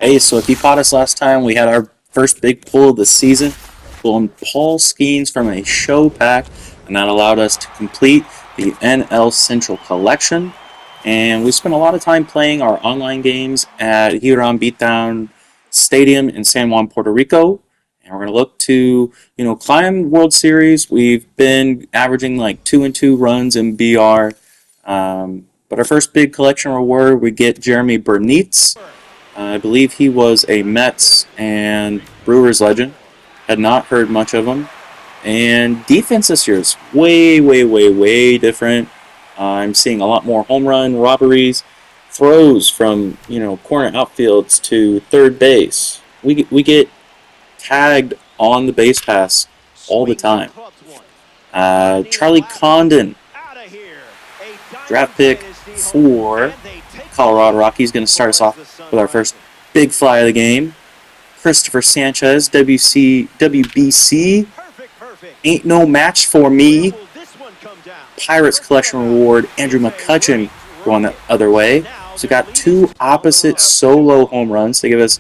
Hey, so if you caught us last time, we had our first big pull of the season, pulling Paul Skeens from a show pack, and that allowed us to complete the NL Central collection. And we spent a lot of time playing our online games at Huron Beatdown Stadium in San Juan, Puerto Rico. And we're going to look to, climb World Series. We've been averaging like 2-2 runs in BR. But our first big collection reward, we get Jeremy Bernitz. I believe he was a Mets and Brewers legend. Had not heard much of him. And defense this year is way, way, way, way different. I'm seeing a lot more home run robberies, throws from corner outfields to third base. We get tagged on the base pass all the time. Charlie Condon, draft pick for Colorado Rockies, going to start us off with our first big fly of the game. Christopher Sanchez, WBC, ain't no match for me. Pirates collection reward, Andrew McCutchen going the other way. So we got two opposite solo home runs to give us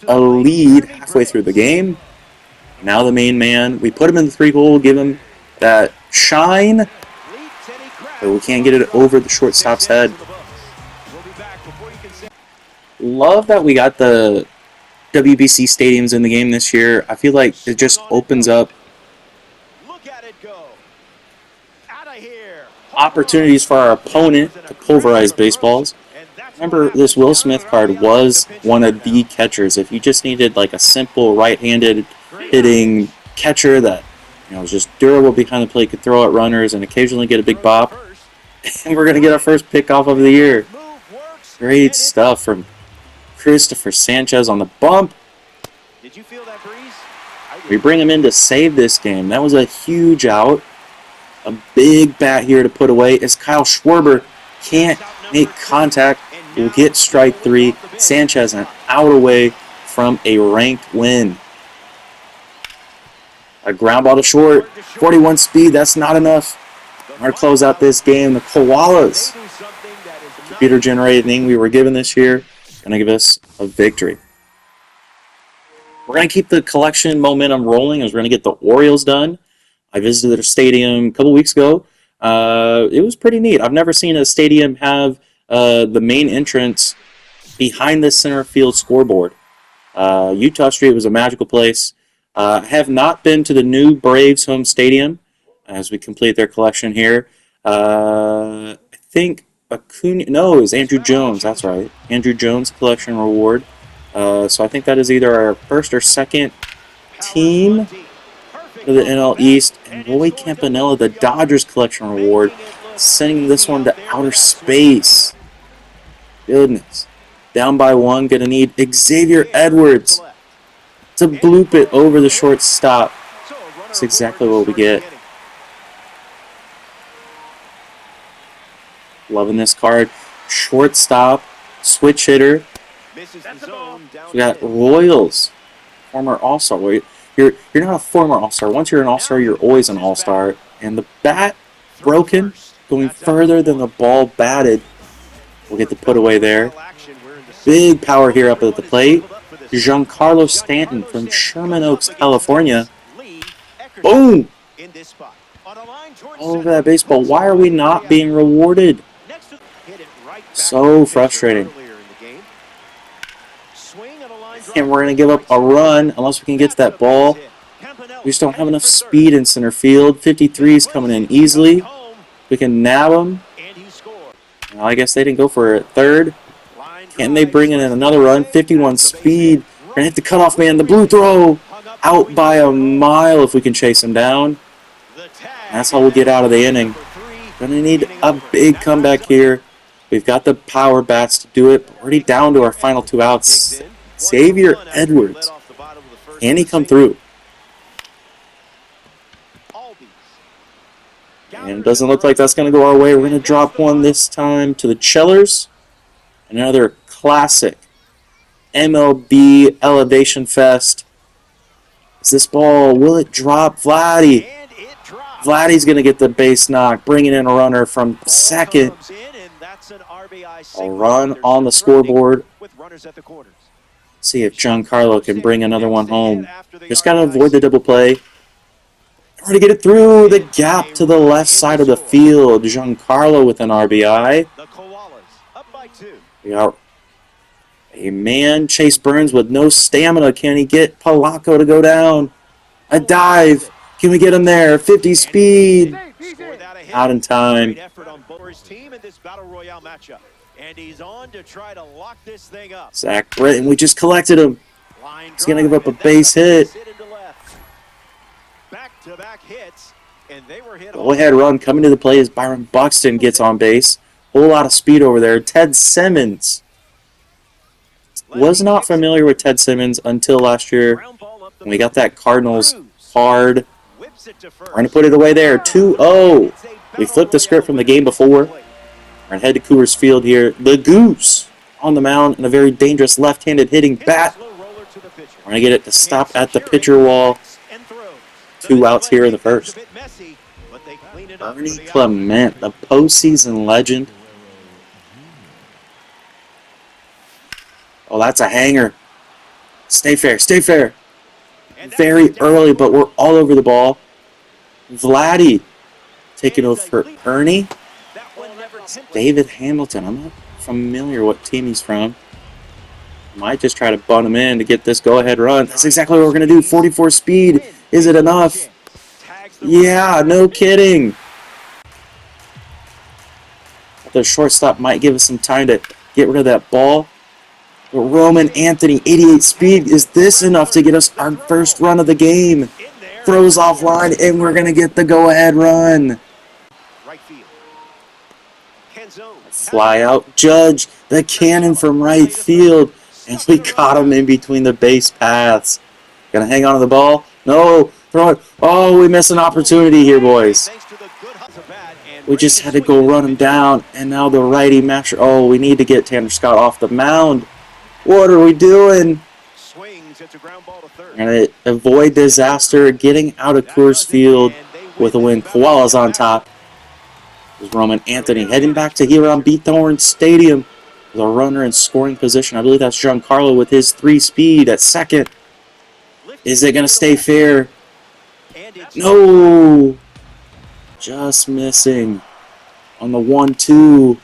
a lead halfway through the game. Now the main man, we put him in the 3-hole, give him that shine, but we can't get it over the shortstop's head. Love that we got the WBC stadiums in the game this year. I feel like it just opens up opportunities for our opponent to pulverize baseballs. Remember, this Will Smith card was one of the catchers. If you just needed like a simple right-handed hitting catcher that was just durable behind the plate, could throw at runners and occasionally get a big bop, and we're going to get our first pick off of the year. Great stuff from Christopher Sanchez on the bump. We bring him in to save this game. That was a huge out. A big bat here to put away as Kyle Schwarber can't make contact. We'll get strike 3. Sanchez an out away from a ranked win. A ground ball to short. 41 speed, that's not enough. We're going to close out this game. The Koalas, computer-generated thing we were given this year, going to give us a victory. We're going to keep the collection momentum rolling as we're going to get the Orioles done. I visited their stadium a couple weeks ago. It was pretty neat. I've never seen a stadium have the main entrance behind the center field scoreboard. Utah Street was a magical place. I have not been to the new Braves home stadium as we complete their collection here. I think Acuna, no, it was Andrew Jones. That's right. Andrew Jones collection reward. So I think that is either our first or second team to the NL East. And Roy Campanella, the Dodgers collection reward, sending this one to outer space. Goodness. Down by 1, gonna need Xavier Edwards to bloop it over the shortstop. That's exactly what we get. Loving this card. Shortstop, switch hitter. We got Royals, former All-Star. You're not a former All-Star. Once you're an All-Star, you're always an All-Star. And the bat broken, going further than the ball batted. We'll get the put away there. Big power here up at the plate. Giancarlo Stanton from Sherman Oaks, California. Boom! All over that baseball. Why are we not being rewarded? So frustrating. And we're going to give up a run unless we can get to that ball. We just don't have enough speed in center field. 53 is coming in easily. We can nab him. Well, I guess they didn't go for it. Third. Can they bring in another run? 51 speed. We're going to hit the cutoff man. The blue throw. Out by a mile if we can chase him down. That's how we'll get out of the inning. Going to need a big comeback here. We've got the power bats to do it. But already down to our final 2 outs. Xavier Edwards. Can he come through? And it doesn't look like that's going to go our way. We're going to drop one this time to the Chellers. Another classic MLB Elevation Fest. Is this ball, will it drop? Vladdy. Vladdy's going to get the base knock, bringing in a runner from second. A run on the scoreboard. See if Giancarlo can bring another one home. Just got to avoid the double play. We're going to get it through the gap to the left side of the field. Giancarlo with an RBI. We got a man, Chase Burns, with no stamina. Can he get Polanco to go down? A dive. Can we get him there? 50 speed. Out in time. Zach Britton, we just collected him. He's going to give up a base hit. Go-ahead run coming to the plate as Byron Buxton gets on base. Whole lot of speed over there. Ted Simmons. Was not familiar with Ted Simmons until last year when we got that Cardinals card. We're going to put it away there. 2-0. We flipped the script from the game before. We're going to head to Coors Field here. The Goose on the mound and a very dangerous left-handed hitting bat. We're going to get it to stop at the pitcher wall. 2 outs here in the first. Ernie Clement, the postseason legend. Oh, that's a hanger. Stay fair, stay fair. Very early, but we're all over the ball. Vladdy taking over for Ernie. David Hamilton. I'm not familiar what team he's from. Might just try to bunt him in to get this go-ahead run. That's exactly what we're going to do. 44 speed. Is it enough? Yeah, no kidding. The shortstop might give us some time to get rid of that ball. But Roman Anthony, 88 speed. Is this enough to get us our first run of the game? Throws offline, and we're going to get the go-ahead run. Fly out. Judge, the cannon from right field. And we caught him in between the base paths. Going to hang on to the ball. No. Throw it. Oh, we missed an opportunity here, boys. We just had to go run him down. And now the righty matcher. Oh, we need to get Tanner Scott off the mound. What are we doing? We're going to avoid disaster. Getting out of Coors Field with a win. Koala's on top. There's Roman Anthony heading back to here on Beathorn Stadium with a runner in scoring position. I believe that's Giancarlo with his 3 speed at second. Is it going to stay fair? No! Just missing on the 1-2.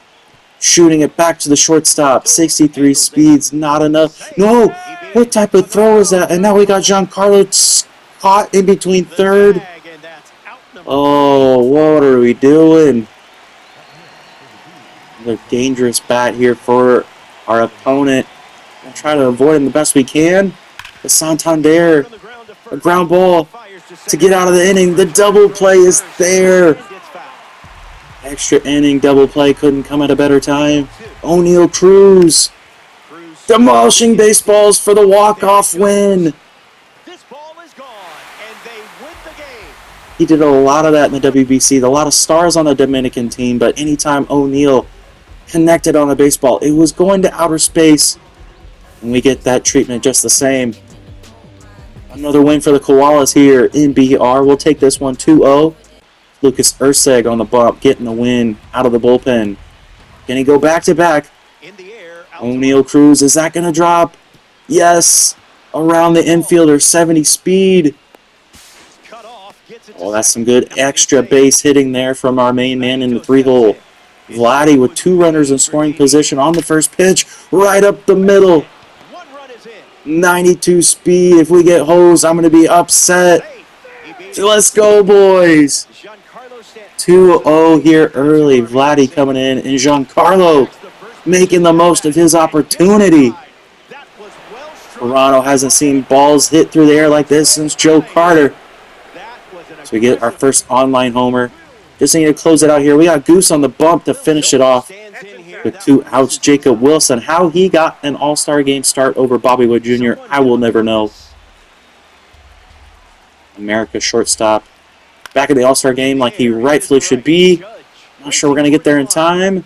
Shooting it back to the shortstop. 63 speeds, not enough. No! What type of throw is that? And now we got Giancarlo caught in between third. Oh, what are we doing? Another dangerous bat here for our opponent. We'll try to avoid him the best we can. The Santander, a ground ball to get out of the inning. The double play is there. Extra inning double play couldn't come at a better time. O'Neal Cruz demolishing baseballs for the walk-off win. He did a lot of that in the WBC. A lot of stars on the Dominican team, but anytime O'Neal connected on a baseball, it was going to outer space. And we get that treatment just the same. Another win for the Koalas here in BR. We'll take this one 2-0. Lucas Urseg on the bump, getting the win out of the bullpen. Can he go back-to-back? O'Neal Cruz, is that going to drop? Yes. Around the infielder, 70 speed. Oh, that's some good extra base hitting there from our main man in the 3-hole. Vladdy with 2 runners in scoring position on the first pitch. Right up the middle. 92 speed. If we get hosed, I'm going to be upset. Let's go, boys. 2-0 here early. Vladdy coming in, and Giancarlo making the most of his opportunity. Toronto hasn't seen balls hit through the air like this since Joe Carter. So we get our first online homer. Just need to close it out here. We got Goose on the bump to finish it off. With 2 outs, Jacob Wilson. How he got an all-star game start over Bobby Wood Jr., I will never know. America shortstop. Back in the all-star game like he rightfully should be. Not sure we're going to get there in time.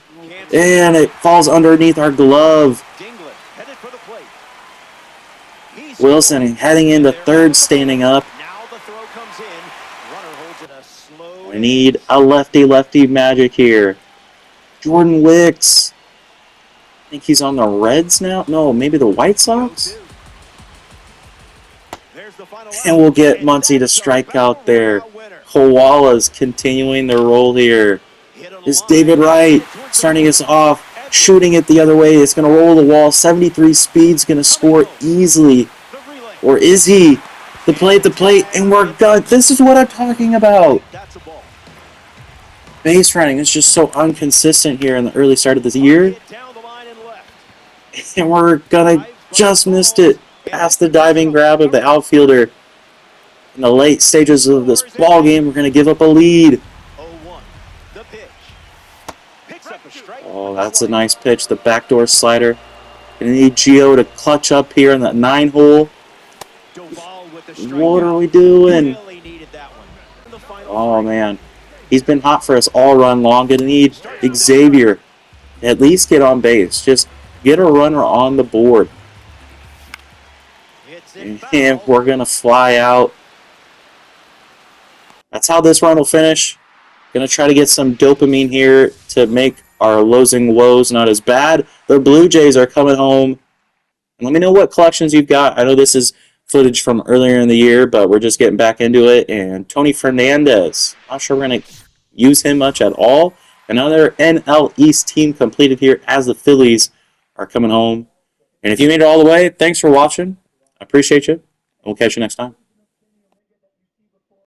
And it falls underneath our glove. Wilson heading into third, standing up. We need a lefty-lefty magic here. Jordan Wicks. I think he's on the Reds now. No, maybe the White Sox? And we'll get Muncy to strike out there. Koala's continuing their role here. It's David Wright starting us off, shooting it the other way. It's going to roll the wall. 73 speed's going to score easily. Or is he? The plate, and we're done. This is what I'm talking about. Base running is just so inconsistent here in the early start of this year. And we're going to just missed it past the diving grab of the outfielder. In the late stages of this ball game, we're going to give up a lead. Oh, that's a nice pitch. The backdoor slider. Going to need Gio to clutch up here in that 9-hole. What are we doing? Oh, man. He's been hot for us all run long. Going to need Xavier to at least get on base. Just get a runner on the board. And we're going to fly out. That's how this run will finish. Going to try to get some dopamine here to make our losing woes not as bad. The Blue Jays are coming home. And let me know what collections you've got. I know this is footage from earlier in the year, but we're just getting back into it. And Tony Fernandez. Not sure we're going to use him much at all. Another NL East team completed here as the Phillies are coming home. And if you made it all the way, thanks for watching. I appreciate you. We'll catch you next time.